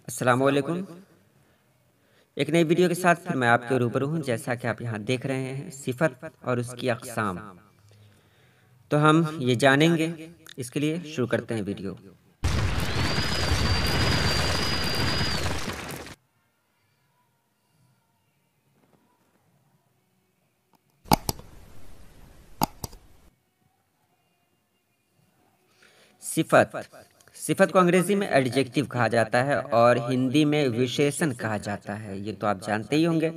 السلام علیکم۔ ایک نئی ویڈیو کے ساتھ پھر میں آپ کے روبرو ہوں۔ جیسا کہ آپ یہاں دیکھ رہے ہیں صفت اور اس کی اقسام، تو ہم یہ جانیں گے۔ اس کے لیے شروع کرتے ہیں ویڈیو۔ صفت کو انگریزی میں ایڈجیکٹیو کہا جاتا ہے اور ہندی میں وشیشن کہا جاتا ہے۔ یہ تو آپ جانتے ہی ہوں گے۔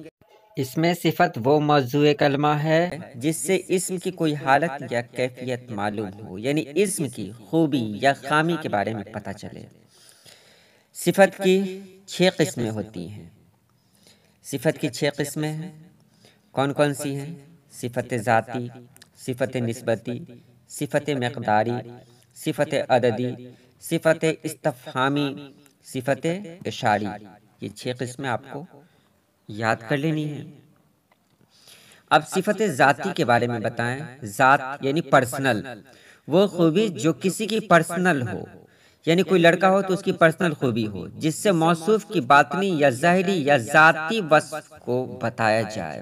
اس میں صفت وہ موضوع کلمہ ہے جس سے اسم کی کوئی حالت یا کیفیت معلوم ہو، یعنی اسم کی خوبی یا خامی کے بارے میں پتہ چلے۔ صفت کی 6 قسمیں ہوتی ہیں۔ صفت کی 6 قسمیں ہیں۔ کون کون سی ہیں؟ صفت ذاتی، صفت نسبتی، صفت مقداری، صفت عددی، صفت استفہامی، صفت اشاری۔ یہ 6 قسمیں آپ کو یاد کر لینی ہے۔ اب صفت ذاتی کے بارے میں بتائیں۔ ذات یعنی پرسنل، وہ خوبی جو کسی کی پرسنل ہو، یعنی کوئی لڑکا ہو تو اس کی پرسنل خوبی ہو، جس سے موصوف کی باطنی یا ظاہری یا ذاتی وصف کو بتایا جائے۔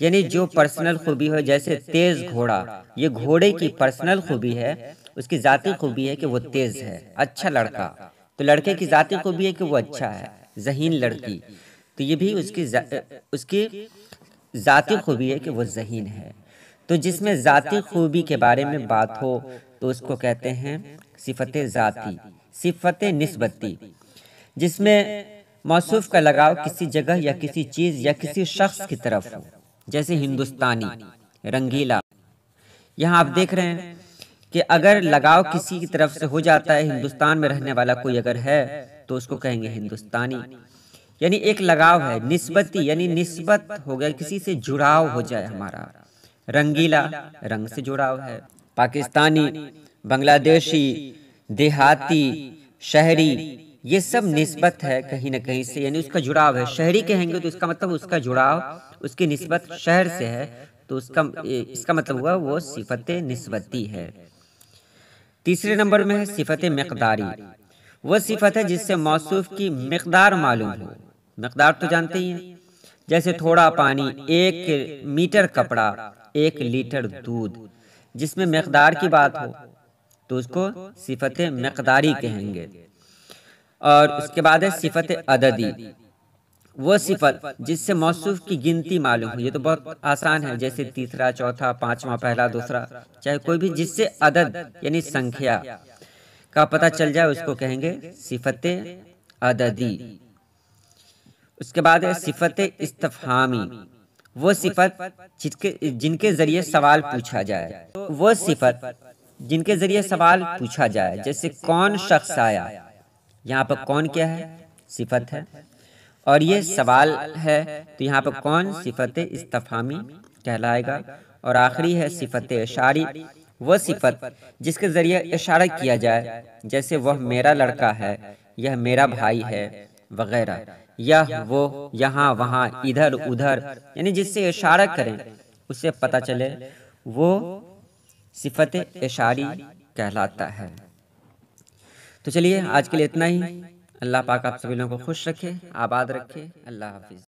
یعنی جو پرسنل خوبی ہو، جیسے تیز گھوڑا، یہ گھوڑے کی پرسنل خوبی ہے، اس کی ذاتی خوبی ہے کہ وہ تیز ہے۔ اچھا لڑکا، تو لڑکے کی ذاتی خوبی ہے کہ وہ اچھا ہے۔ ذہین لڑکی، تو یہ بھی اس کی ذاتی خوبی ہے کہ وہ ذہین ہے۔ تو جس میں ذاتی خوبی کے بارے میں بات ہو تو اس کو کہتے ہیں صفت ذاتی۔ صفت نسبتی، جس میں موصوف کا لگاؤ کسی جگہ یا کسی چیز یا کسی شخص کی طرف ہو، جیسے ہندوستانی، رنگیلا۔ یہاں آپ دیکھ رہے ہیں کہ اگر لگاؤ کسی کی طرف سے ہو جاتا ہے، ہندوستان میں رہنے والا کوئی اگر ہے تو اس کو کہیں گے ہندوستانی، یعنی ایک لگاؤ ہے۔ نسبتی یعنی نسبت ہو گیا، کسی سے جڑاؤ ہو جائے ہمارا۔ رنگیلا، رنگ سے جڑاؤ ہے۔ پاکستانی، بنگلہ دیشی، دیہاتی، شہری، یہ سب نسبت ہے کہیں نہ کہیں سے، یعنی اس کا جڑاؤ ہے۔ شہری کہیں گے تو اس کا مطلب اس کا جڑاؤ، اس کی نسبت شہر سے ہے، تو اس کا مطلب ہوا وہ صفت نسبتی ہے۔ تیسرے نمبر میں ہے صفت مقداری۔ وہ صفت ہے جس سے موصوف کی مقدار معلوم ہو۔ مقدار تو جانتے ہی ہیں، جیسے تھوڑا پانی، 1 میٹر کپڑا، 1 لیٹر دودھ۔ جس میں مقدار کی بات ہو تو اس کو صفت مقداری کہیں گے۔ اور اس کے بعد ہے صفت عددی۔ وہ صفت جس سے موصوف کی گنتی معلوم ہو۔ یہ تو بہت آسان ہے، جیسے تیسرا، چوتھا، پانچواں، پہلا، دوسرا، چاہے کوئی بھی جس سے عدد یعنی سنکھیا کا پتہ چل جائے، اس کو کہیں گے صفت عددی۔ اس کے بعد ہے صفت استفہامی۔ وہ صفت جن کے ذریعے سوال پوچھا جائے۔ وہ صفت جن کے ذریعے سوال پوچھا جائے، جیسے کون شخص آیا۔ یہاں پر کون کیا ہے؟ صفت ہے، اور یہ سوال ہے، تو یہاں پر کون صفت استفہامی کہلائے گا۔ اور آخری ہے صفت اشاری۔ وہ صفت جس کے ذریعے اشارہ کیا جائے، جیسے وہ میرا لڑکا ہے، یہ میرا بھائی ہے، وغیرہ، یا وہ، یہاں، وہاں، ادھر، ادھر، یعنی جس سے اشارہ کریں اسے پتہ چلے، وہ صفت اشاری کہلاتا ہے۔ تو چلیے آج کے لیے اتنا ہی۔ اللہ پاک آپ سبھی لوگوں کو خوش رکھے، آباد رکھے۔ اللہ حافظ۔